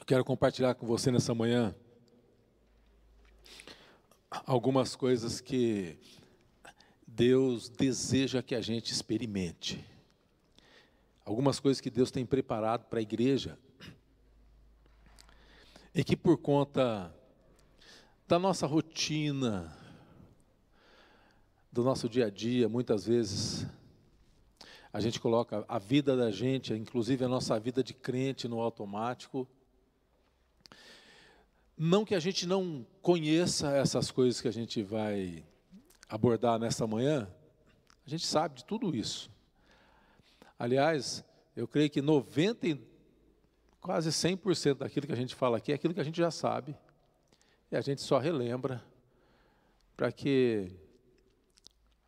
Eu quero compartilhar com você nessa manhã algumas coisas que Deus deseja que a gente experimente. Algumas coisas que Deus tem preparado para a igreja e que por conta da nossa rotina, do nosso dia a dia, muitas vezes a gente coloca a vida da gente, inclusive a nossa vida de crente, no automático. Não que a gente não conheça essas coisas que a gente vai abordar nessa manhã, a gente sabe de tudo isso. Aliás, eu creio que quase 100% daquilo que a gente fala aqui é aquilo que a gente já sabe, e a gente só relembra para que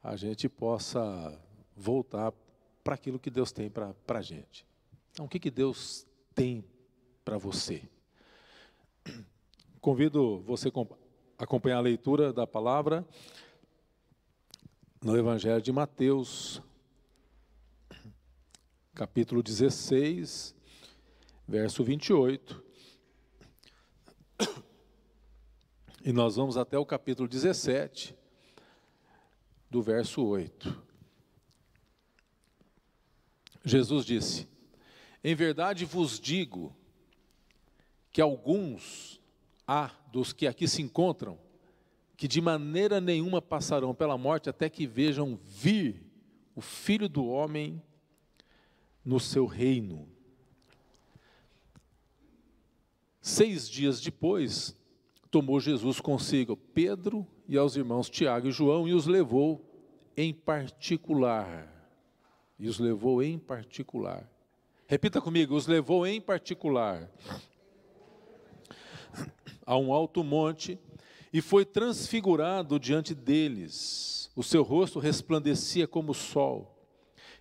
a gente possa voltar para aquilo que Deus tem para a gente. Então, o que Deus tem para você? Convido você a acompanhar a leitura da palavra no Evangelho de Mateus, capítulo 16, verso 28. E nós vamos até o capítulo 17, do verso 8. Jesus disse: em verdade vos digo que alguns há dos que aqui se encontram, que de maneira nenhuma passarão pela morte até que vejam vir o Filho do Homem no seu reino. 6 dias depois, tomou Jesus consigo Pedro e aos irmãos Tiago e João e os levou em particular. Repita comigo: os levou em particular a um alto monte, e foi transfigurado diante deles. O seu rosto resplandecia como o sol,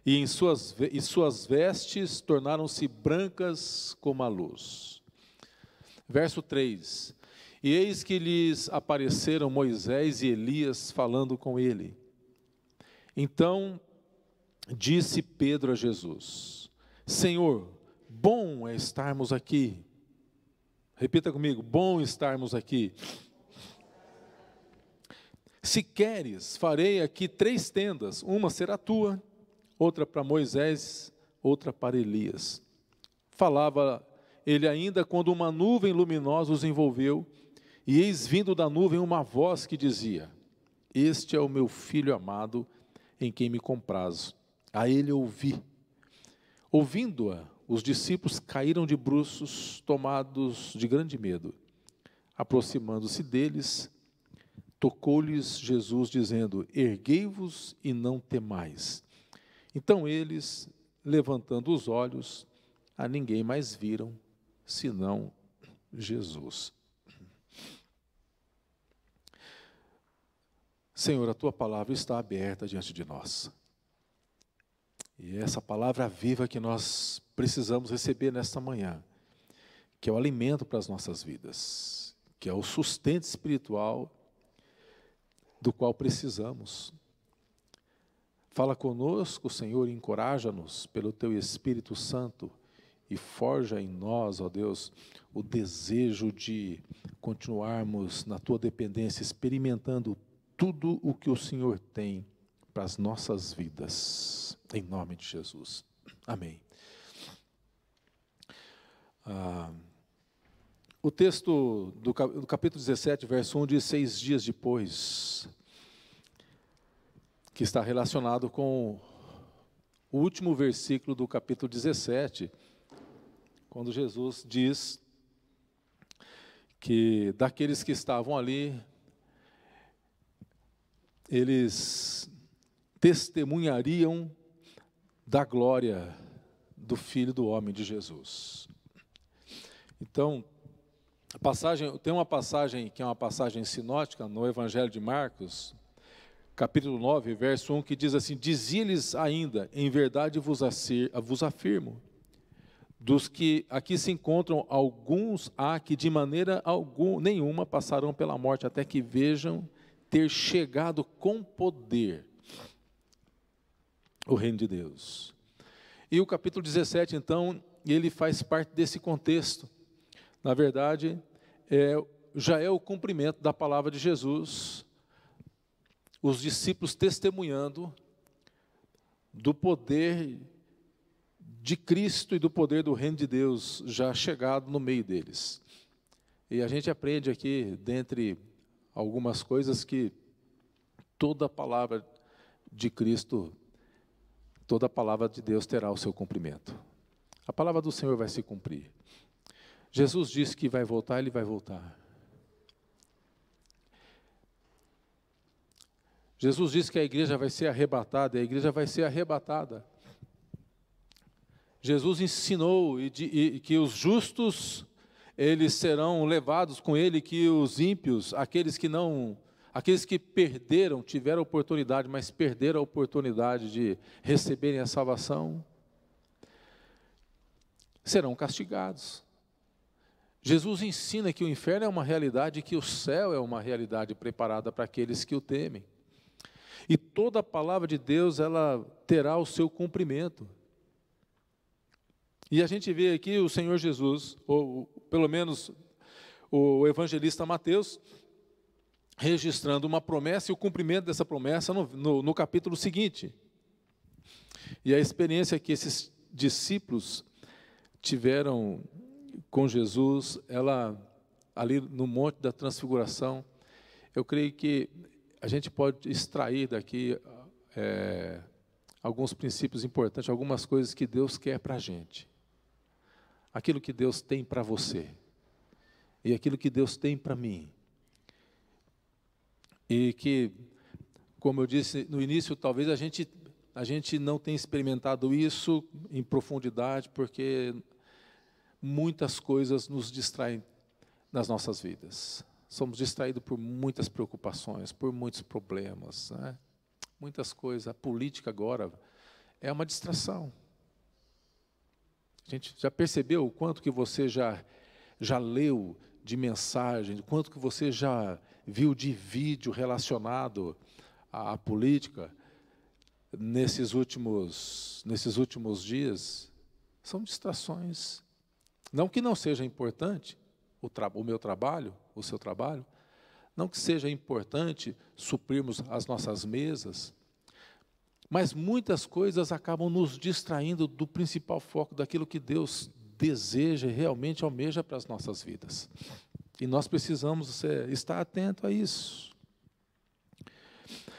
e em suas vestes tornaram-se brancas como a luz. Verso 3. E eis que lhes apareceram Moisés e Elias falando com ele. Então disse Pedro a Jesus: Senhor, bom é estarmos aqui. Repita comigo: bom estarmos aqui. Se queres, farei aqui 3 tendas, uma será tua, outra para Moisés, outra para Elias. Falava ele ainda quando uma nuvem luminosa os envolveu, e eis vindo da nuvem uma voz que dizia: este é o meu filho amado, em quem me comprazo. A ele ouvi. Ouvindo-a, os discípulos caíram de bruços, tomados de grande medo. Aproximando-se deles, tocou-lhes Jesus, dizendo: erguei-vos e não temais. Então eles, levantando os olhos, a ninguém mais viram, senão Jesus. Senhor, a Tua palavra está aberta diante de nós. E essa palavra viva que nós precisamos receber nesta manhã, que é o alimento para as nossas vidas, que é o sustento espiritual do qual precisamos. Fala conosco, Senhor, e encoraja-nos pelo Teu Espírito Santo e forja em nós, ó Deus, o desejo de continuarmos na Tua dependência, experimentando tudo o que o Senhor tem para as nossas vidas, em nome de Jesus. Amém. O texto do capítulo 17, verso 1, diz 6 dias depois, que está relacionado com o último versículo do capítulo 17, quando Jesus diz que daqueles que estavam ali, eles testemunhariam da glória do Filho do Homem, de Jesus. Então, tem uma passagem que é uma passagem sinótica no Evangelho de Marcos, capítulo 9, verso 1, que diz assim: dizia-lhes ainda, em verdade vos afirmo, dos que aqui se encontram, alguns há que de maneira nenhuma passarão pela morte, até que vejam ter chegado com poder o reino de Deus. E o capítulo 17, então, ele faz parte desse contexto, na verdade, já é o cumprimento da palavra de Jesus, os discípulos testemunhando do poder de Cristo e do poder do reino de Deus já chegado no meio deles. E a gente aprende aqui, dentre algumas coisas, que toda a palavra de Cristo, toda a palavra de Deus terá o seu cumprimento. A palavra do Senhor vai se cumprir. Jesus disse que vai voltar, Ele vai voltar. Jesus disse que a igreja vai ser arrebatada, e a igreja vai ser arrebatada. Jesus ensinou que os justos, eles serão levados com Ele, que os ímpios, aqueles que perderam, tiveram a oportunidade, mas perderam a oportunidade de receberem a salvação, serão castigados. Jesus ensina que o inferno é uma realidade e que o céu é uma realidade preparada para aqueles que o temem. E toda a palavra de Deus, ela terá o seu cumprimento. E a gente vê aqui o Senhor Jesus, ou pelo menos o evangelista Mateus, registrando uma promessa e o cumprimento dessa promessa no capítulo seguinte. E a experiência que esses discípulos tiveram com Jesus, ela ali no Monte da Transfiguração, eu creio que a gente pode extrair daqui alguns princípios importantes, algumas coisas que Deus quer para a gente. Aquilo que Deus tem para você e aquilo que Deus tem para mim. E que, como eu disse no início, talvez a gente não tenha experimentado isso em profundidade, porque muitas coisas nos distraem nas nossas vidas. Somos distraídos por muitas preocupações, por muitos problemas, né? Muitas coisas. A política agora é uma distração. A gente já percebeu o quanto que você já leu de mensagem, o quanto que você já viu de vídeo relacionado à política nesses últimos dias? São distrações. Não que não seja importante o meu trabalho, o seu trabalho, não que seja importante suprirmos as nossas mesas, mas muitas coisas acabam nos distraindo do principal foco, daquilo que Deus deseja e realmente almeja para as nossas vidas. E nós precisamos estar atento a isso.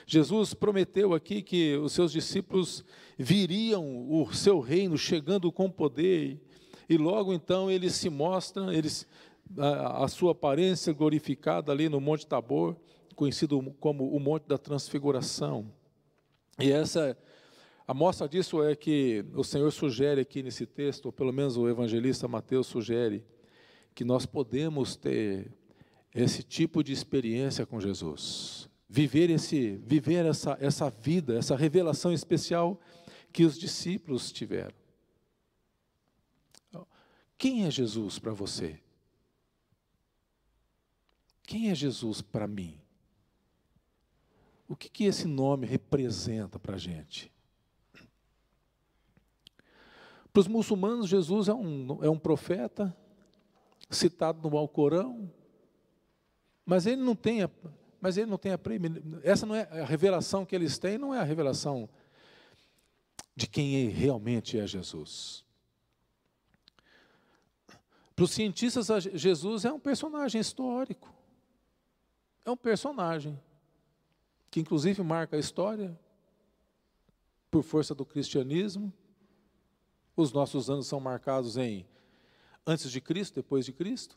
Jesus prometeu aqui que os seus discípulos viriam o seu reino chegando com poder, e logo então eles se mostram, a sua aparência glorificada ali no Monte Tabor, conhecido como o Monte da Transfiguração. E a mostra disso é que o Senhor sugere aqui nesse texto, ou pelo menos o evangelista Mateus sugere, que nós podemos ter esse tipo de experiência com Jesus. Viver essa vida, essa revelação especial que os discípulos tiveram. Quem é Jesus para você? Quem é Jesus para mim? O que esse nome representa para a gente? Para os muçulmanos, Jesus é um profeta, citado no Alcorão, mas ele não tem essa não é a revelação que eles têm, não é a revelação de quem realmente é Jesus. Para os cientistas, Jesus é um personagem histórico, é um personagem que inclusive marca a história por força do cristianismo. Os nossos anos são marcados em antes de Cristo, depois de Cristo.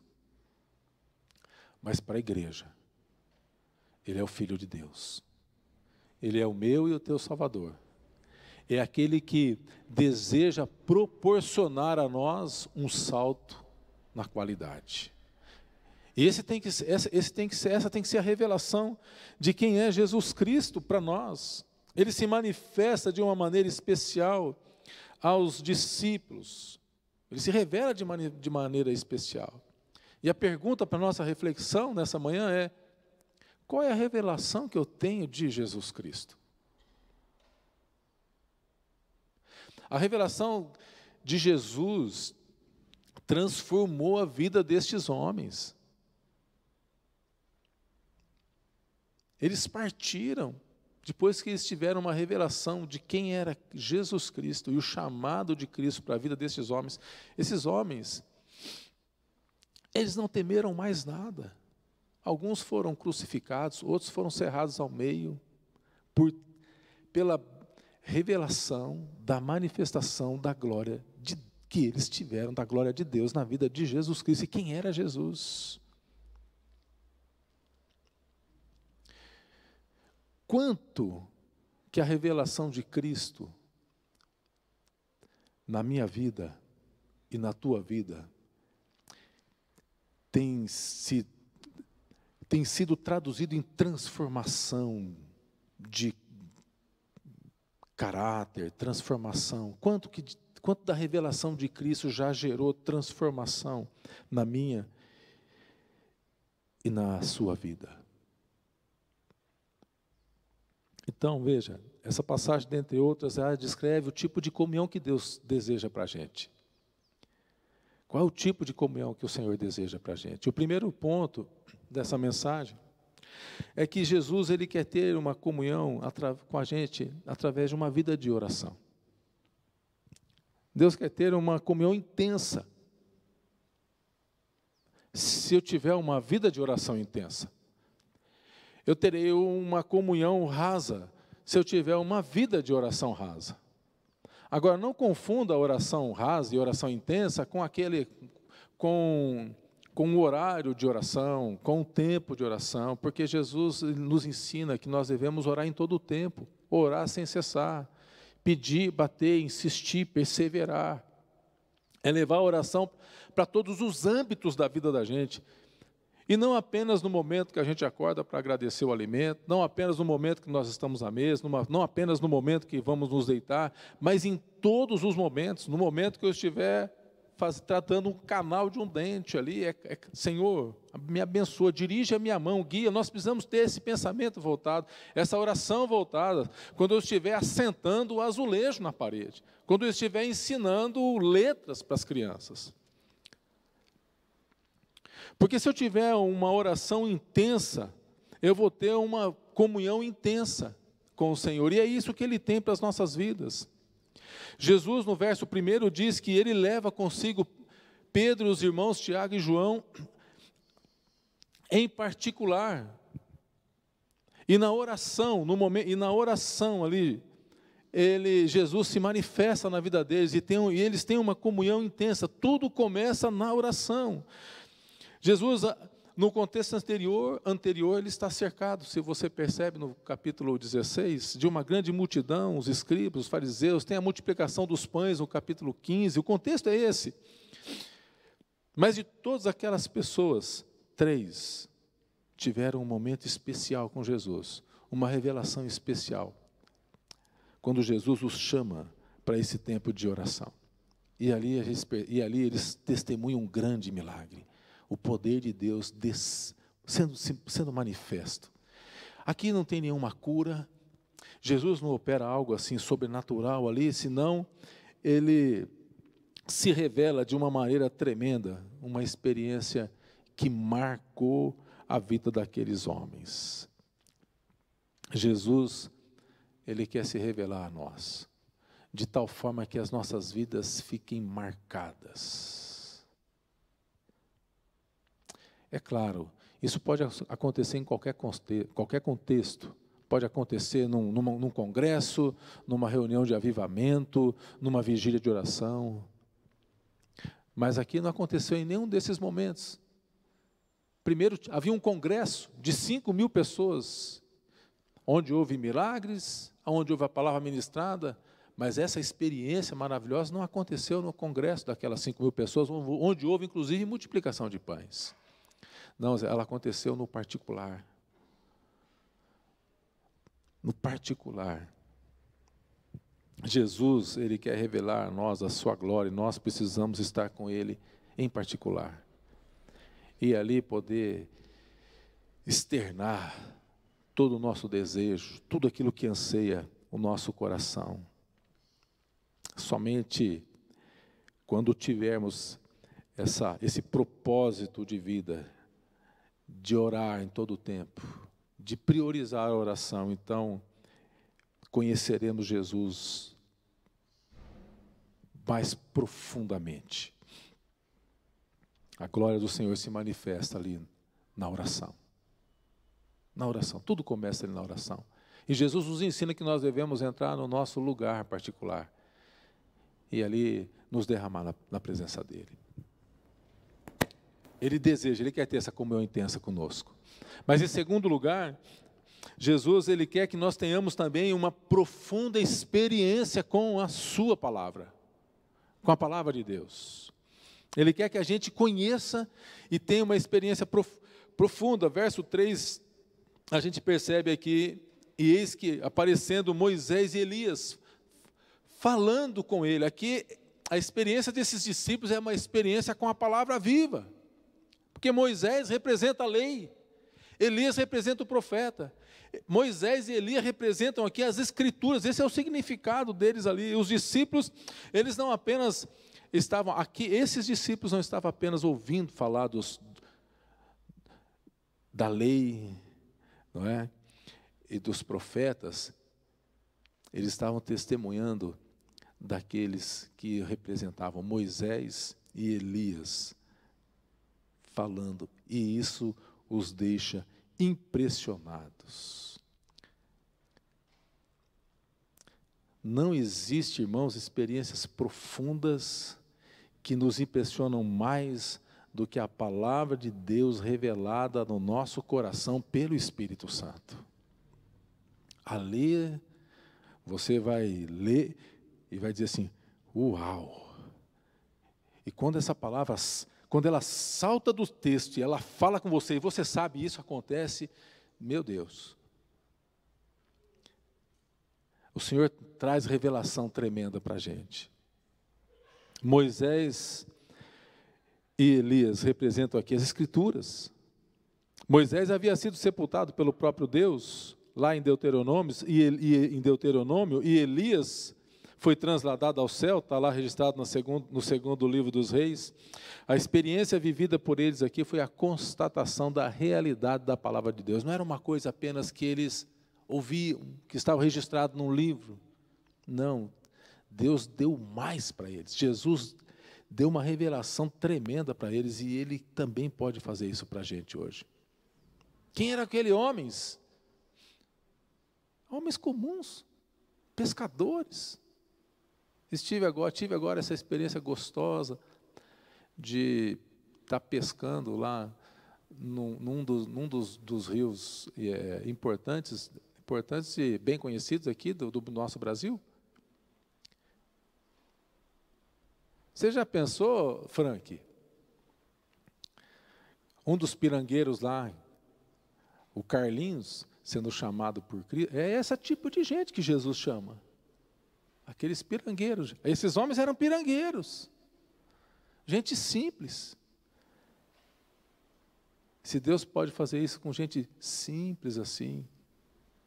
Mas para a igreja, Ele é o Filho de Deus. Ele é o meu e o teu Salvador. É aquele que deseja proporcionar a nós um salto na qualidade. E essa tem que ser a revelação de quem é Jesus Cristo para nós. Ele se manifesta de uma maneira especial aos discípulos. Ele se revela de maneira especial. E a pergunta para a nossa reflexão nessa manhã é: qual é a revelação que eu tenho de Jesus Cristo? A revelação de Jesus transformou a vida destes homens. Eles partiram, depois que eles tiveram uma revelação de quem era Jesus Cristo e o chamado de Cristo para a vida destes homens. Esses homens, eles não temeram mais nada. Alguns foram crucificados, outros foram cerrados ao meio, pela revelação da manifestação da glória que eles tiveram, da glória de Deus na vida de Jesus Cristo. E quem era Jesus? Quanto que a revelação de Cristo na minha vida e na tua vida tem sido traduzido em transformação de caráter, transformação. Quanto da revelação de Cristo já gerou transformação na minha e na sua vida? Então, veja, essa passagem, dentre outras, ela descreve o tipo de comunhão que Deus deseja para a gente. Qual é o tipo de comunhão que o Senhor deseja para a gente? O primeiro ponto dessa mensagem é que Jesus, Ele quer ter uma comunhão com a gente através de uma vida de oração. Deus quer ter uma comunhão intensa. Se eu tiver uma vida de oração intensa, eu terei uma comunhão rasa, se eu tiver uma vida de oração rasa. Agora, não confunda a oração rasa e oração intensa com o horário de oração, com o tempo de oração, porque Jesus nos ensina que nós devemos orar em todo o tempo, orar sem cessar, pedir, bater, insistir, perseverar. É levar a oração para todos os âmbitos da vida da gente. E não apenas no momento que a gente acorda para agradecer o alimento, não apenas no momento que nós estamos à mesa, não apenas no momento que vamos nos deitar, mas em todos os momentos. No momento que eu estiver tratando um canal de um dente ali, Senhor, me abençoa, dirige a minha mão, guia. Nós precisamos ter esse pensamento voltado, essa oração voltada, quando eu estiver assentando o azulejo na parede, quando eu estiver ensinando letras para as crianças. Porque se eu tiver uma oração intensa, eu vou ter uma comunhão intensa com o Senhor. E é isso que Ele tem para as nossas vidas. Jesus, no verso 1, diz que Ele leva consigo Pedro, os irmãos Tiago e João, em particular. E na oração, ali, Jesus se manifesta na vida deles e eles têm uma comunhão intensa. Tudo começa na oração. Jesus, no contexto anterior, ele está cercado, se você percebe no capítulo 16, de uma grande multidão, os escribas, os fariseus, tem a multiplicação dos pães no capítulo 15, o contexto é esse. Mas de todas aquelas pessoas, 3 tiveram um momento especial com Jesus, uma revelação especial, quando Jesus os chama para esse tempo de oração. E ali eles testemunham um grande milagre. O poder de Deus sendo manifesto. Aqui não tem nenhuma cura. Jesus não opera algo assim sobrenatural ali, senão Ele se revela de uma maneira tremenda, uma experiência que marcou a vida daqueles homens. Jesus, Ele quer se revelar a nós, de tal forma que as nossas vidas fiquem marcadas. É claro, isso pode acontecer em qualquer contexto. Pode acontecer num congresso, numa reunião de avivamento, numa vigília de oração. Mas aqui não aconteceu em nenhum desses momentos. Primeiro, havia um congresso de 5.000 pessoas, onde houve milagres, onde houve a palavra ministrada, mas essa experiência maravilhosa não aconteceu no congresso daquelas 5.000 pessoas, onde houve inclusive multiplicação de pães. Não, ela aconteceu no particular. No particular. Jesus, Ele quer revelar a nós a sua glória, e nós precisamos estar com Ele em particular. E ali poder externar todo o nosso desejo, tudo aquilo que anseia o nosso coração. Somente quando tivermos esse propósito de vida, de orar em todo o tempo, de priorizar a oração, então conheceremos Jesus mais profundamente. A glória do Senhor se manifesta ali na oração. Na oração, tudo começa ali na oração. E Jesus nos ensina que nós devemos entrar no nosso lugar particular e ali nos derramar na presença dEle. Ele deseja, Ele quer ter essa comunhão intensa conosco. Mas em segundo lugar, Jesus, Ele quer que nós tenhamos também uma profunda experiência com a sua palavra, com a palavra de Deus. Ele quer que a gente conheça e tenha uma experiência profunda. Verso 3, a gente percebe aqui, e eis que aparecendo Moisés e Elias, falando com ele. Aqui, a experiência desses discípulos é uma experiência com a palavra viva. Porque Moisés representa a lei, Elias representa o profeta. Moisés e Elias representam aqui as escrituras, esse é o significado deles ali. Os discípulos, eles não apenas estavam aqui, esses discípulos não estavam apenas ouvindo falar da lei, não é? E dos profetas, eles estavam testemunhando daqueles que representavam Moisés e Elias, falando, e isso os deixa impressionados. Não existe, irmãos, experiências profundas que nos impressionam mais do que a palavra de Deus revelada no nosso coração pelo Espírito Santo. A ler, você vai ler e vai dizer assim, uau! E quando essa palavra, quando ela salta do texto e ela fala com você, e você sabe isso acontece, meu Deus. O Senhor traz revelação tremenda para a gente. Moisés e Elias representam aqui as Escrituras. Moisés havia sido sepultado pelo próprio Deus, lá em Deuteronômio, e Elias foi transladado ao céu, está lá registrado no segundo livro dos Reis. A experiência vivida por eles aqui foi a constatação da realidade da palavra de Deus. Não era uma coisa apenas que eles ouviam, que estava registrado num livro. Não, Deus deu mais para eles. Jesus deu uma revelação tremenda para eles e Ele também pode fazer isso para a gente hoje. Quem eram aqueles homens? Homens comuns, pescadores. Tive agora essa experiência gostosa de estar pescando lá num dos rios importantes e bem conhecidos aqui do nosso Brasil. Você já pensou, Frank? Um dos pirangueiros lá, o Carlinhos, sendo chamado por Cristo, é esse tipo de gente que Jesus chama. Aqueles pirangueiros. Esses homens eram pirangueiros. Gente simples. Se Deus pode fazer isso com gente simples assim,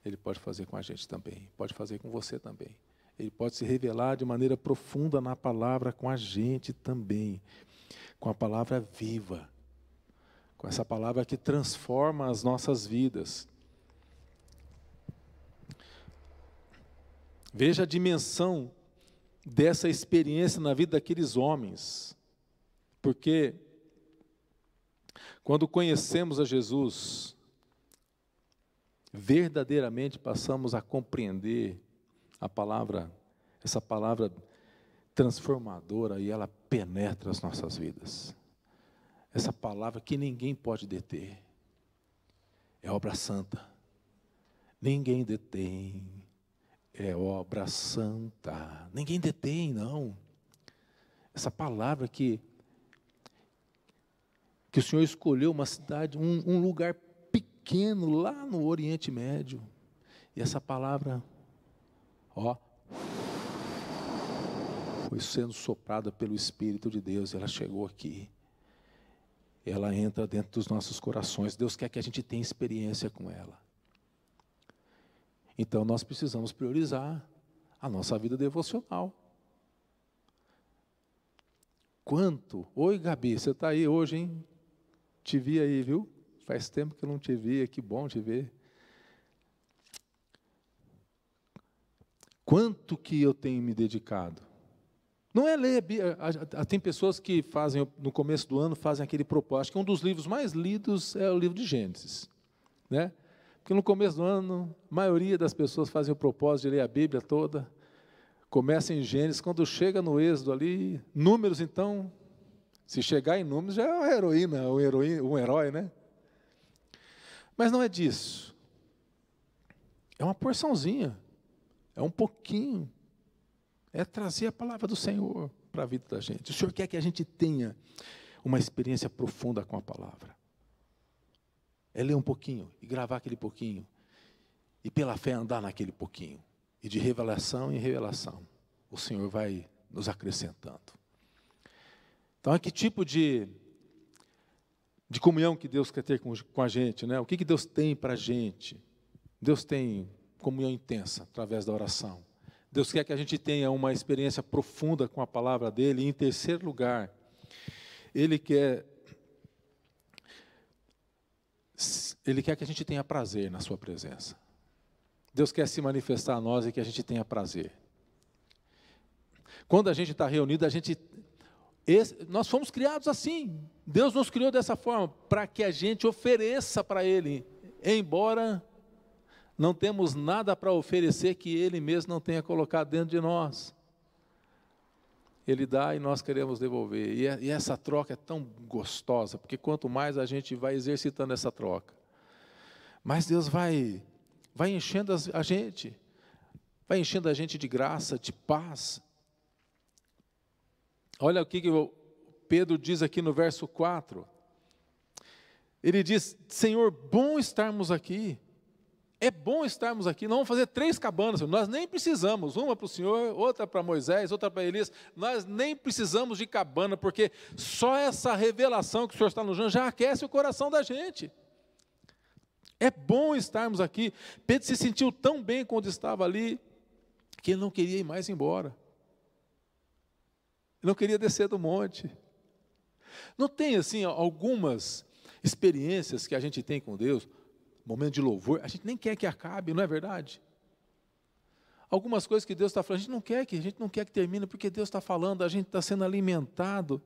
Ele pode fazer com a gente também. Pode fazer com você também. Ele pode se revelar de maneira profunda na palavra com a gente também. Com a palavra viva. Com essa palavra que transforma as nossas vidas. Veja a dimensão dessa experiência na vida daqueles homens. Porque quando conhecemos a Jesus, verdadeiramente passamos a compreender a palavra, essa palavra transformadora, e ela penetra as nossas vidas. Essa palavra que ninguém pode deter. É obra santa. Ninguém detém. É obra santa. Ninguém detém, não. Essa palavra que o Senhor escolheu uma cidade, um lugar pequeno lá no Oriente Médio. E essa palavra, foi sendo soprada pelo Espírito de Deus. Ela chegou aqui. Ela entra dentro dos nossos corações. Deus quer que a gente tenha experiência com ela. Então, nós precisamos priorizar a nossa vida devocional. Quanto? Oi, Gabi, você está aí hoje, hein? Te vi aí, viu? Faz tempo que eu não te via, que bom te ver. Quanto que eu tenho me dedicado? Não é ler, tem pessoas que fazem, no começo do ano, fazem aquele propósito. Acho que um dos livros mais lidos é o livro de Gênesis, né? Porque no começo do ano, a maioria das pessoas fazem o propósito de ler a Bíblia toda, começa em Gênesis, quando chega no Êxodo ali, Números então, se chegar em Números já é uma heroína, um herói, né? Mas não é disso. É uma porçãozinha, é um pouquinho. É trazer a palavra do Senhor para a vida da gente. O Senhor quer que a gente tenha uma experiência profunda com a palavra. É ler um pouquinho e gravar aquele pouquinho. E pela fé andar naquele pouquinho. E de revelação em revelação, o Senhor vai nos acrescentando. Então, que tipo de comunhão que Deus quer ter com a gente, né? O que Deus tem para a gente? Deus tem comunhão intensa através da oração. Deus quer que a gente tenha uma experiência profunda com a palavra dEle. E, em terceiro lugar, Ele quer que a gente tenha prazer na sua presença. Deus quer se manifestar a nós e que a gente tenha prazer. Quando a gente está reunido, nós fomos criados assim. Deus nos criou dessa forma, para que a gente ofereça para Ele, embora não temos nada para oferecer que Ele mesmo não tenha colocado dentro de nós. Ele dá e nós queremos devolver. E essa troca é tão gostosa, porque quanto mais a gente vai exercitando essa troca, mais Deus vai enchendo a gente. Vai enchendo a gente de graça, de paz. Olha o que Pedro diz aqui no verso 4. Ele diz: Senhor, bom estarmos aqui. É bom estarmos aqui. Nós vamos fazer 3 cabanas. Nós nem precisamos. Uma para o Senhor, outra para Moisés, outra para Elias. Nós nem precisamos de cabana, porque só essa revelação que o Senhor está nos dando já aquece o coração da gente. É bom estarmos aqui. Pedro se sentiu tão bem quando estava ali, que ele não queria ir mais embora. Ele não queria descer do monte. Não tem, assim, algumas experiências que a gente tem com Deus, momento de louvor, a gente nem quer que acabe, não é verdade? Algumas coisas que Deus está falando, a gente não quer que termine, porque Deus está falando, a gente está sendo alimentado.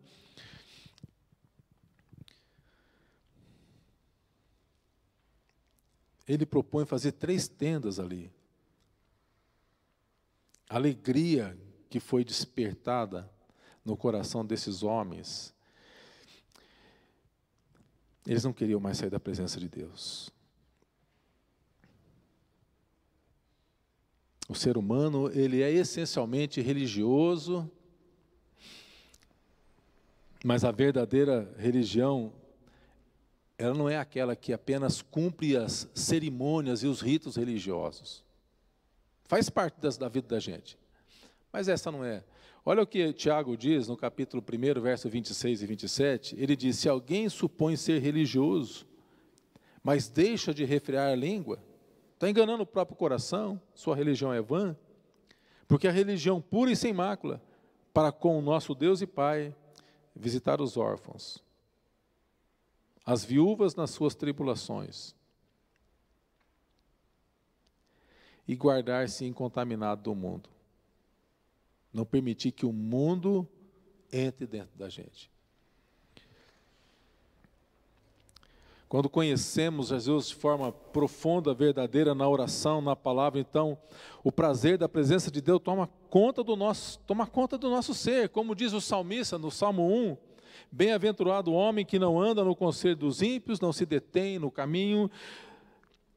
Ele propõe fazer 3 tendas ali. A alegria que foi despertada no coração desses homens, eles não queriam mais sair da presença de Deus. O ser humano, ele é essencialmente religioso, mas a verdadeira religião, ela não é aquela que apenas cumpre as cerimônias e os ritos religiosos. Faz parte da vida da gente, mas essa não é. Olha o que Tiago diz no capítulo 1, verso 26 e 27, ele diz: se alguém supõe ser religioso, mas deixa de refrear a língua, está enganando o próprio coração, sua religião é vã, porque a religião pura e sem mácula, para com o nosso Deus e Pai, visitar os órfãos, as viúvas nas suas tribulações, e guardar-se incontaminado do mundo. Não permitir que o mundo entre dentro da gente. Quando conhecemos Jesus de forma profunda, verdadeira, na oração, na palavra, então o prazer da presença de Deus toma conta do nosso ser. Como diz o salmista no Salmo 1, bem-aventurado o homem que não anda no conselho dos ímpios, não se detém no caminho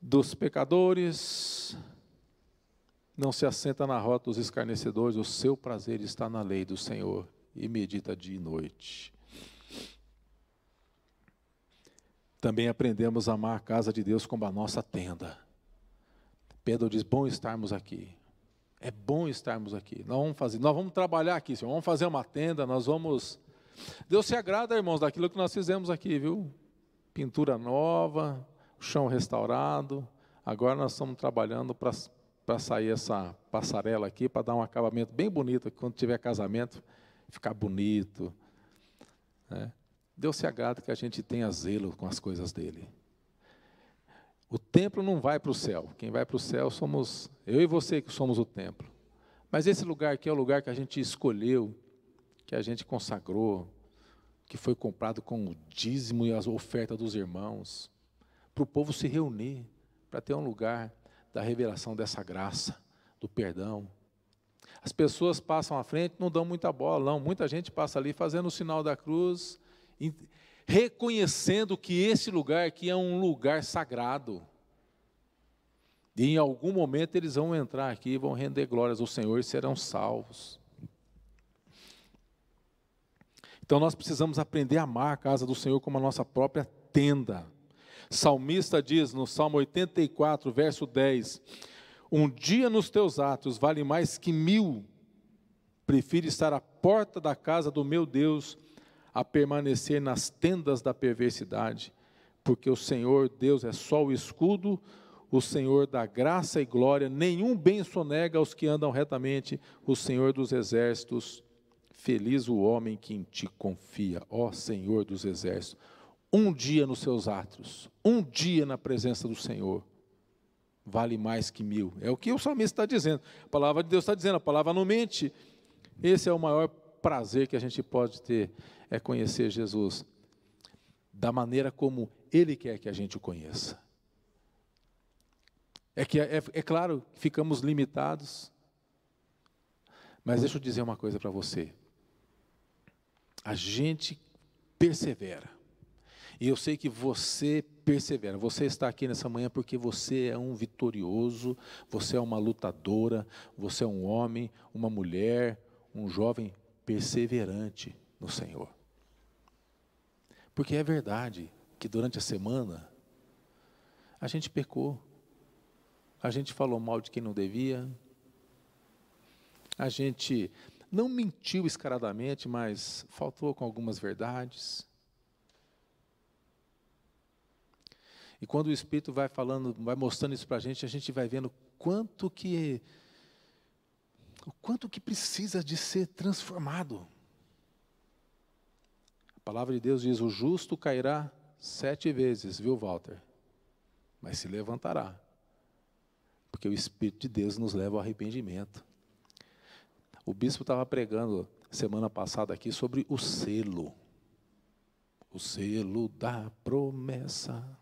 dos pecadores, não se assenta na rota dos escarnecedores, o seu prazer está na lei do Senhor e medita dia e noite. Também aprendemos a amar a casa de Deus como a nossa tenda. Pedro diz: bom estarmos aqui. É bom estarmos aqui. Nós vamos trabalhar aqui, Senhor. Vamos fazer uma tenda, Deus se agrada, irmãos, daquilo que nós fizemos aqui, viu? Pintura nova, chão restaurado. Agora nós estamos trabalhando para sair essa passarela aqui, para dar um acabamento bem bonito, quando tiver casamento, ficar bonito. né? Deus se agrada que a gente tenha zelo com as coisas dele. O templo não vai para o céu. Quem vai para o céu somos eu e você, que somos o templo. Mas esse lugar aqui é o lugar que a gente escolheu, que a gente consagrou, que foi comprado com o dízimo e a oferta dos irmãos, para o povo se reunir, para ter um lugar da revelação dessa graça, do perdão. As pessoas passam à frente, não dão muita bola, não. Muita gente passa ali fazendo o sinal da cruz, reconhecendo que esse lugar aqui é um lugar sagrado. E em algum momento eles vão entrar aqui, vão render glórias ao Senhor e serão salvos. Então nós precisamos aprender a amar a casa do Senhor como a nossa própria tenda. Salmista diz no Salmo 84, verso 10, um dia nos teus atos vale mais que 1000, prefiro estar à porta da casa do meu Deus, a permanecer nas tendas da perversidade, porque o Senhor Deus é só o escudo, o Senhor dá graça e glória, nenhum bem sonega aos que andam retamente, o Senhor dos exércitos, feliz o homem que em ti confia, ó Senhor dos exércitos. Um dia nos seus atos, um dia na presença do Senhor, vale mais que 1000. É o que o salmista está dizendo. A palavra de Deus está dizendo, a palavra não mente. Esse é o maior prazer que a gente pode ter, é conhecer Jesus da maneira como Ele quer que a gente o conheça. É claro que ficamos limitados, mas deixa eu dizer uma coisa para você. A gente persevera. E eu sei que você persevera. Você está aqui nessa manhã porque você é um vitorioso, você é uma lutadora, você é um homem, uma mulher, um jovem perseverante no Senhor. Porque é verdade que durante a semana a gente pecou, a gente falou mal de quem não devia, a gente não mentiu escaradamente, mas faltou com algumas verdades. E quando o Espírito vai falando, vai mostrando isso para a gente vai vendo o quanto que precisa de ser transformado. A palavra de Deus diz, o justo cairá 7 vezes, viu, Walter? Mas se levantará. Porque o Espírito de Deus nos leva ao arrependimento. O bispo estava pregando semana passada aqui sobre o selo da promessa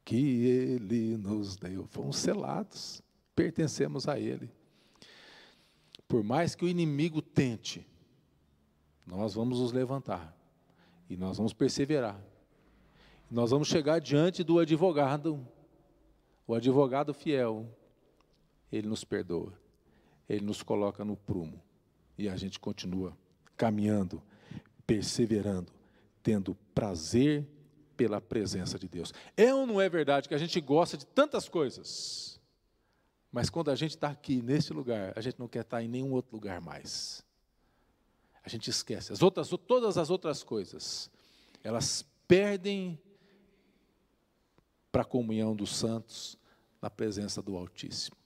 que Ele nos deu. Fomos selados, pertencemos a Ele. Por mais que o inimigo tente, nós vamos nos levantar e nós vamos perseverar. Nós vamos chegar diante do advogado, o advogado fiel. Ele nos perdoa, Ele nos coloca no prumo e a gente continua caminhando, perseverando, tendo prazer pela presença de Deus. É ou não é verdade que a gente gosta de tantas coisas, mas quando a gente está aqui, nesse lugar, a gente não quer estar em nenhum outro lugar mais. A gente esquece. Todas as outras coisas, elas perdem para a comunhão dos santos, na presença do Altíssimo.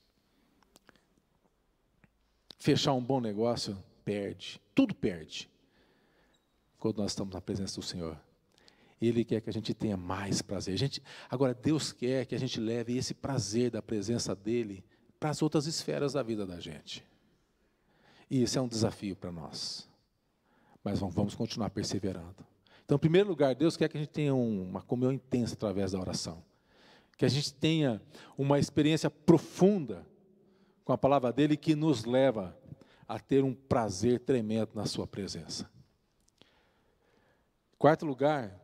Fechar um bom negócio, perde. Tudo perde. Quando nós estamos na presença do Senhor. Ele quer que a gente tenha mais prazer. Agora, Deus quer que a gente leve esse prazer da presença dEle para as outras esferas da vida da gente. E esse é um desafio para nós. Mas vamos continuar perseverando. Então, em primeiro lugar, Deus quer que a gente tenha uma comunhão intensa através da oração. Que a gente tenha uma experiência profunda com a palavra dEle que nos leva a ter um prazer tremendo na sua presença. Quarto lugar,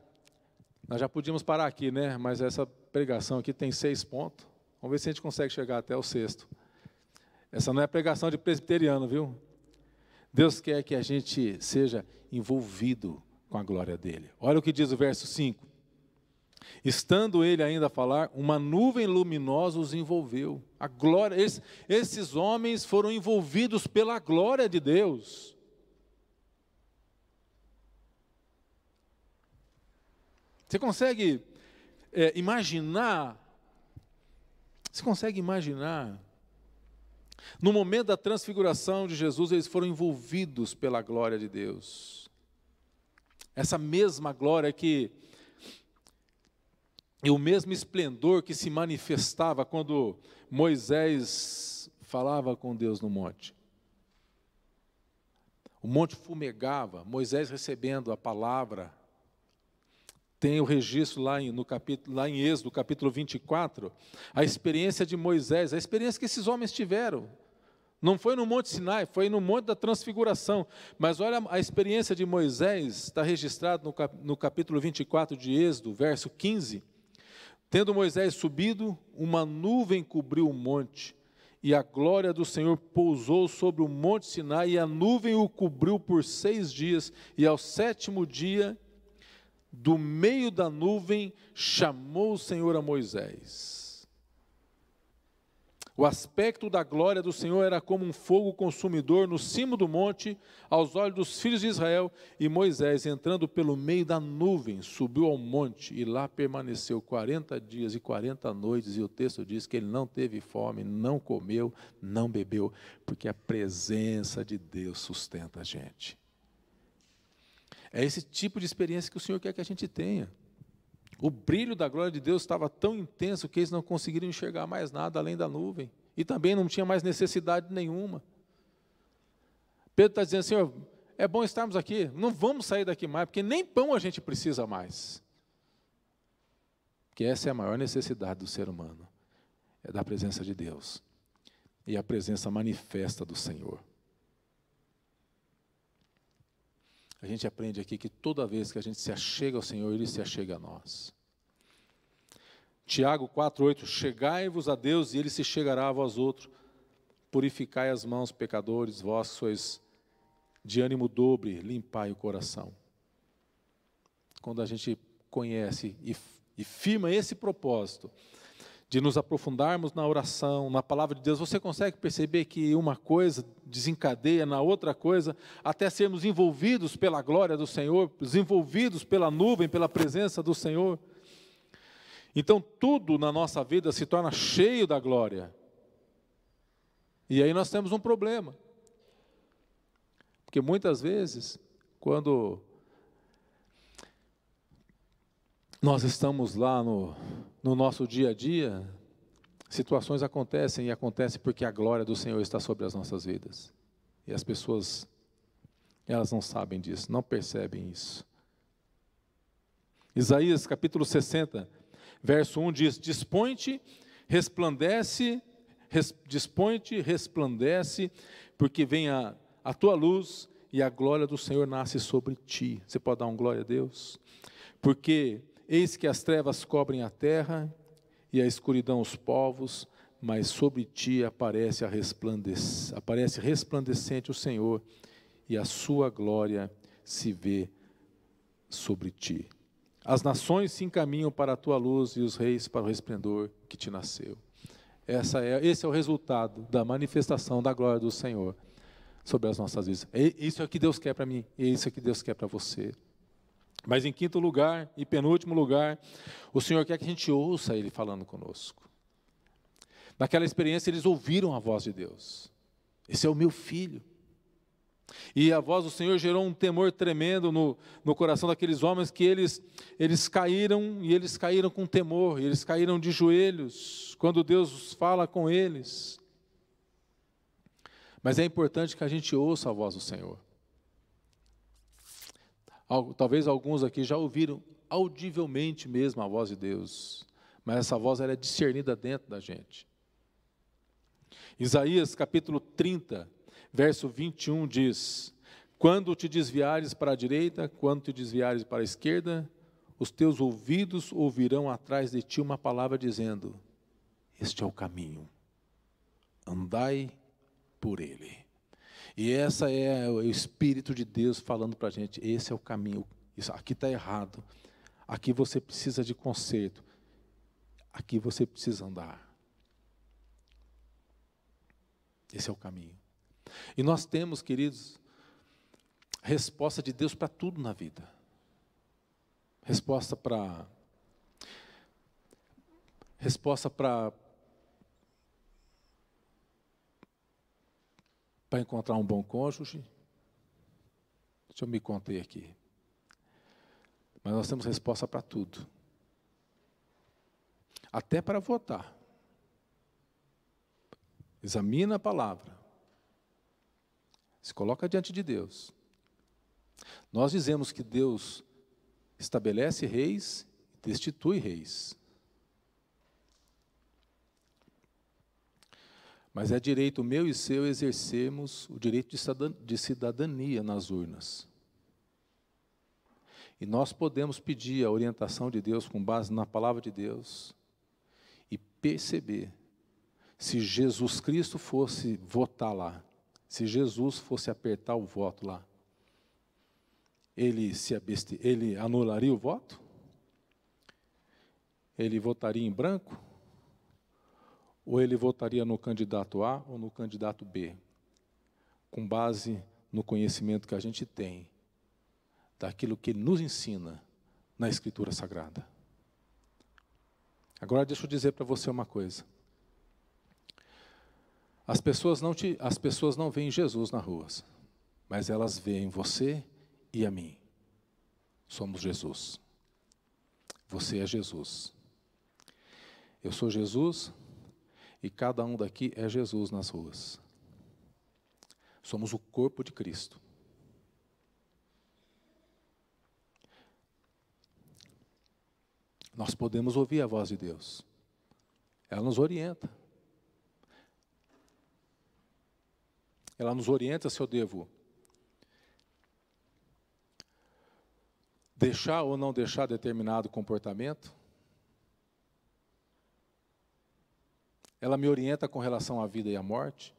nós já podíamos parar aqui, né? Mas essa pregação aqui tem 6 pontos. Vamos ver se a gente consegue chegar até o 6º. Essa não é pregação de presbiteriano, viu? Deus quer que a gente seja envolvido com a glória dEle. Olha o que diz o verso 5. Estando ele ainda a falar, uma nuvem luminosa os envolveu. A glória, esses homens foram envolvidos pela glória de Deus. Você consegue imaginar? Você consegue imaginar? No momento da transfiguração de Jesus, eles foram envolvidos pela glória de Deus. essa mesma glória e o mesmo esplendor que se manifestava quando Moisés falava com Deus no monte. O monte fumegava, Moisés recebendo a palavra. Tem o registro lá em Êxodo, capítulo 24, a experiência de Moisés, a experiência que esses homens tiveram. Não foi no Monte Sinai, foi no Monte da Transfiguração. Mas olha, a experiência de Moisés está registrada no capítulo 24 de Êxodo, verso 15. Tendo Moisés subido, uma nuvem cobriu o monte, e a glória do Senhor pousou sobre o Monte Sinai, e a nuvem o cobriu por 6 dias, e ao 7º dia, do meio da nuvem, chamou o Senhor a Moisés. O aspecto da glória do Senhor era como um fogo consumidor no cimo do monte, aos olhos dos filhos de Israel, e Moisés, entrando pelo meio da nuvem, subiu ao monte, e lá permaneceu 40 dias e 40 noites, e o texto diz que ele não teve fome, não comeu, não bebeu, porque a presença de Deus sustenta a gente. É esse tipo de experiência que o Senhor quer que a gente tenha. O brilho da glória de Deus estava tão intenso que eles não conseguiram enxergar mais nada além da nuvem. E também não tinha mais necessidade nenhuma. Pedro está dizendo, Senhor, é bom estarmos aqui, não vamos sair daqui mais, porque nem pão a gente precisa mais. Porque essa é a maior necessidade do ser humano, é da presença de Deus. E a presença manifesta do Senhor. A gente aprende aqui que toda vez que a gente se achega ao Senhor, Ele se achega a nós. Tiago 4,8, chegai-vos a Deus e Ele se chegará a vós outros. Purificai as mãos, pecadores, vós que sois de ânimo dobre, limpai o coração. Quando a gente conhece e firma esse propósito, de nos aprofundarmos na oração, na palavra de Deus, você consegue perceber que uma coisa desencadeia na outra coisa, até sermos envolvidos pela glória do Senhor, envolvidos pela nuvem, pela presença do Senhor. Então, tudo na nossa vida se torna cheio da glória. E aí nós temos um problema. Porque muitas vezes, quando nós estamos lá no nosso dia a dia, situações acontecem e acontecem porque a glória do Senhor está sobre as nossas vidas. E as pessoas, elas não sabem disso, não percebem isso. Isaías capítulo 60, verso 1 diz, dispõe-te, resplandece, porque vem a tua luz e a glória do Senhor nasce sobre ti. Você pode dar um glória a Deus? Porque eis que as trevas cobrem a terra e a escuridão os povos, mas sobre ti aparece resplandecente o Senhor, e a sua glória se vê sobre ti. As nações se encaminham para a tua luz e os reis para o resplendor que te nasceu. Esse é o resultado da manifestação da glória do Senhor sobre as nossas vidas. Isso é o que Deus quer para mim, e isso é o que Deus quer para você. Mas em quinto lugar, e penúltimo lugar, o Senhor quer que a gente ouça Ele falando conosco. Naquela experiência eles ouviram a voz de Deus. Esse é o meu filho. E a voz do Senhor gerou um temor tremendo no coração daqueles homens, que eles caíram, e eles caíram com temor, eles caíram de joelhos, quando Deus fala com eles. Mas é importante que a gente ouça a voz do Senhor. Talvez alguns aqui já ouviram audivelmente mesmo a voz de Deus, mas essa voz ela é discernida dentro da gente. Isaías capítulo 30, verso 21 diz, quando te desviares para a direita, quando te desviares para a esquerda, os teus ouvidos ouvirão atrás de ti uma palavra dizendo, este é o caminho, andai por ele. E essa é o Espírito de Deus falando para a gente, esse é o caminho, isso, aqui está errado, aqui você precisa de conserto, aqui você precisa andar. Esse é o caminho. E nós temos, queridos, resposta de Deus para tudo na vida. Resposta para encontrar um bom cônjuge. Deixa eu me conter aqui. Mas nós temos resposta para tudo. Até para votar. Examina a palavra. Se coloca diante de Deus. Nós dizemos que Deus estabelece reis e destitui reis. Mas é direito meu e seu exercermos o direito de cidadania nas urnas. E nós podemos pedir a orientação de Deus com base na palavra de Deus e perceber se Jesus Cristo fosse votar lá, se Jesus fosse apertar o voto lá, ele anularia o voto? Ele votaria em branco? Ou ele votaria no candidato A ou no candidato B? Com base no conhecimento que a gente tem, daquilo que ele nos ensina na Escritura Sagrada. Agora deixa eu dizer para você uma coisa. As pessoas não veem Jesus nas ruas, mas elas veem você e a mim. Somos Jesus. Você é Jesus. Eu sou Jesus e cada um daqui é Jesus nas ruas. Somos o corpo de Cristo. Nós podemos ouvir a voz de Deus. Ela nos orienta. Ela nos orienta se eu devo deixar ou não deixar determinado comportamento. Ela me orienta com relação à vida e à morte.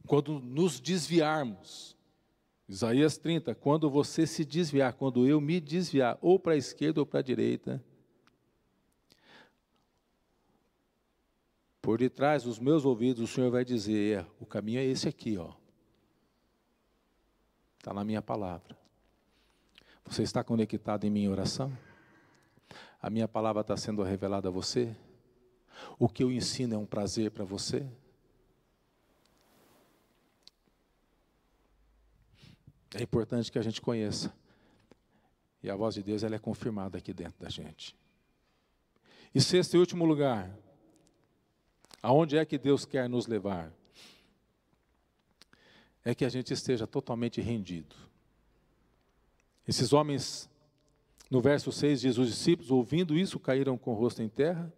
Quando nos desviarmos, Isaías 30, quando você se desviar, quando eu me desviar, ou para a esquerda ou para a direita, por detrás dos meus ouvidos o Senhor vai dizer, o caminho é esse aqui, ó. Está na minha palavra. Você está conectado em minha oração? A minha palavra está sendo revelada a você? O que eu ensino é um prazer para você? É importante que a gente conheça. E a voz de Deus ela é confirmada aqui dentro da gente. E sexto e último lugar, aonde é que Deus quer nos levar? É que a gente esteja totalmente rendido. Esses homens, no verso 6, diz, os discípulos, ouvindo isso, caíram com o rosto em terra,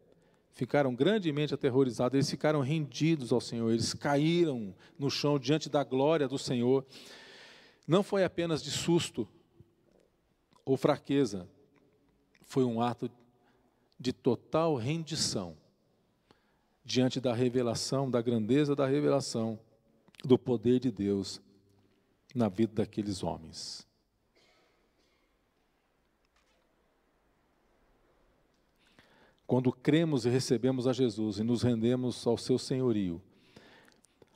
ficaram grandemente aterrorizados, eles ficaram rendidos ao Senhor, eles caíram no chão diante da glória do Senhor. Não foi apenas de susto ou fraqueza, foi um ato de total rendição diante da revelação, da grandeza da revelação, do poder de Deus na vida daqueles homens. Quando cremos e recebemos a Jesus e nos rendemos ao seu senhorio,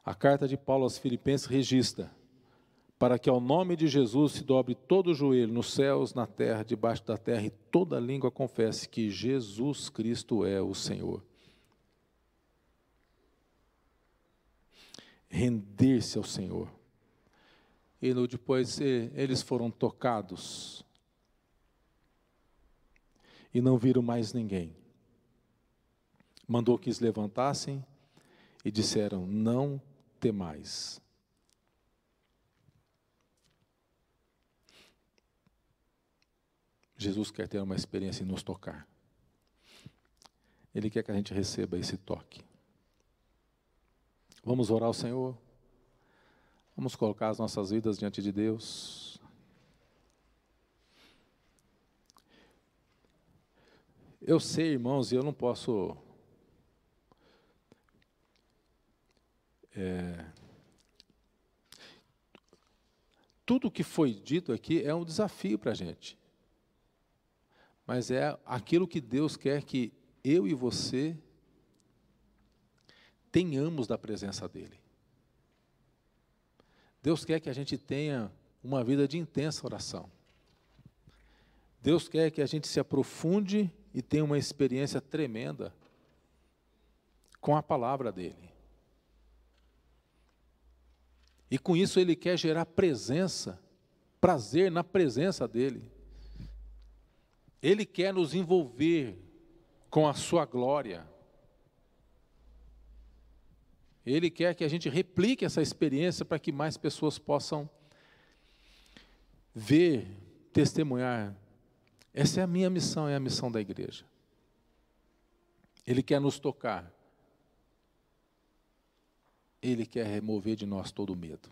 a carta de Paulo aos Filipenses registra, para que ao nome de Jesus se dobre todo o joelho, nos céus, na terra, debaixo da terra, e toda língua confesse que Jesus Cristo é o Senhor. Render-se ao Senhor. E depois eles foram tocados e não viram mais ninguém. Mandou que eles levantassem e disseram, não temais. Jesus quer ter uma experiência em nos tocar. Ele quer que a gente receba esse toque. Vamos orar ao Senhor? Vamos colocar as nossas vidas diante de Deus? Eu sei, irmãos, e eu não posso... Tudo que foi dito aqui é um desafio para a gente. Mas é aquilo que Deus quer que eu e você tenhamos da presença dEle. Deus quer que a gente tenha uma vida de intensa oração. Deus quer que a gente se aprofunde e tenha uma experiência tremenda com a palavra dEle. E com isso Ele quer gerar presença, prazer na presença dEle. Ele quer nos envolver com a sua glória. Ele quer que a gente replique essa experiência para que mais pessoas possam ver, testemunhar. Essa é a minha missão, é a missão da igreja. Ele quer nos tocar. Ele quer remover de nós todo o medo.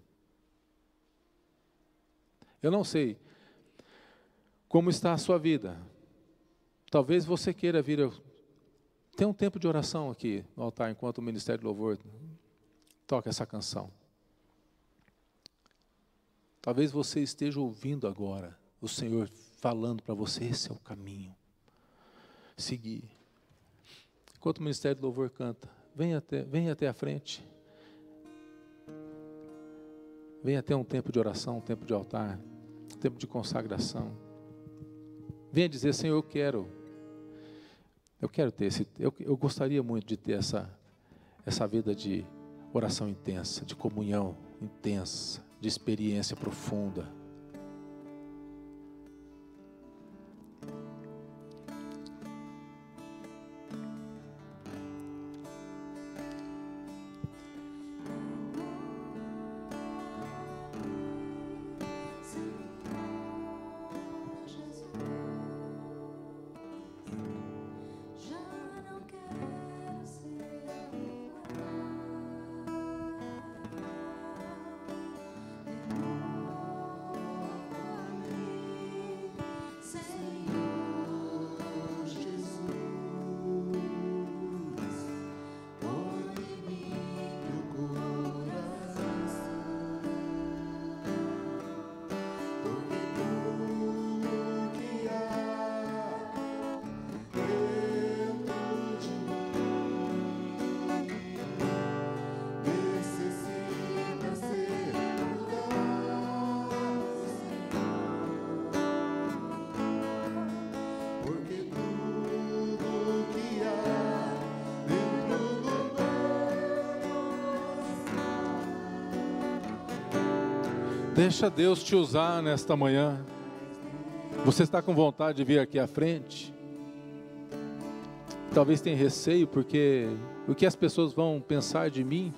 Eu não sei como está a sua vida. Talvez você queira vir. Tem um tempo de oração aqui no altar, enquanto o Ministério do Louvor toca essa canção. Talvez você esteja ouvindo agora o Senhor falando para você, esse é o caminho. Seguir. Enquanto o Ministério do Louvor canta, venha até a frente. Venha até um tempo de oração, um tempo de altar, um tempo de consagração. Venha dizer, Senhor, eu quero ter eu gostaria muito de ter essa vida de oração intensa, de comunhão intensa, de experiência profunda. Deixa Deus te usar nesta manhã. Você está com vontade de vir aqui à frente? Talvez tenha receio, porque o que as pessoas vão pensar de mim?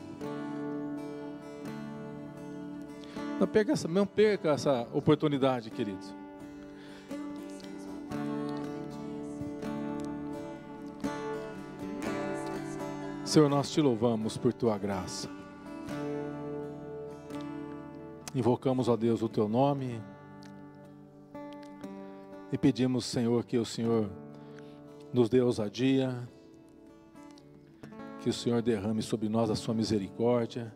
Não perca essa oportunidade, queridos. Senhor, nós te louvamos por tua graça. Invocamos, ó Deus, o teu nome e pedimos, Senhor, que o Senhor nos dê ousadia, que o Senhor derrame sobre nós a sua misericórdia,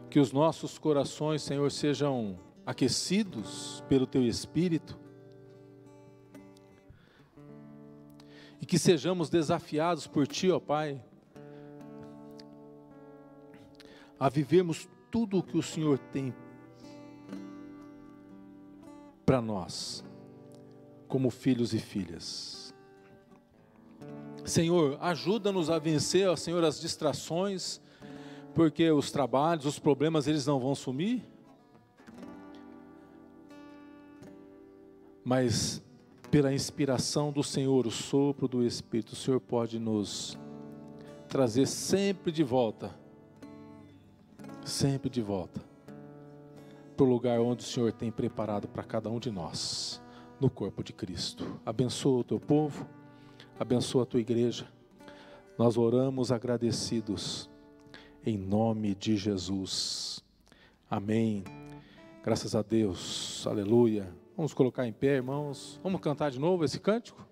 que os nossos corações, Senhor, sejam aquecidos pelo teu Espírito e que sejamos desafiados por ti, ó Pai, a vivermos tudo o que o Senhor tem para nós, como filhos e filhas. Senhor, ajuda-nos a vencer, ó Senhor, as distrações, porque os trabalhos, os problemas, eles não vão sumir, mas pela inspiração do Senhor, o sopro do Espírito, o Senhor pode nos trazer sempre de volta para o lugar onde o Senhor tem preparado para cada um de nós, no corpo de Cristo. Abençoa o teu povo, abençoa a tua igreja. Nós oramos agradecidos, em nome de Jesus. Amém. Graças a Deus, aleluia. Vamos colocar em pé, irmãos. Vamos cantar de novo esse cântico?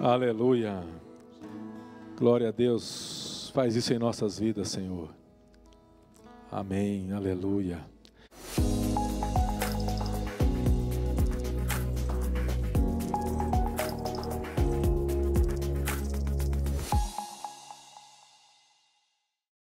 Aleluia. Glória a Deus. Faz isso em nossas vidas, Senhor. Amém. Aleluia.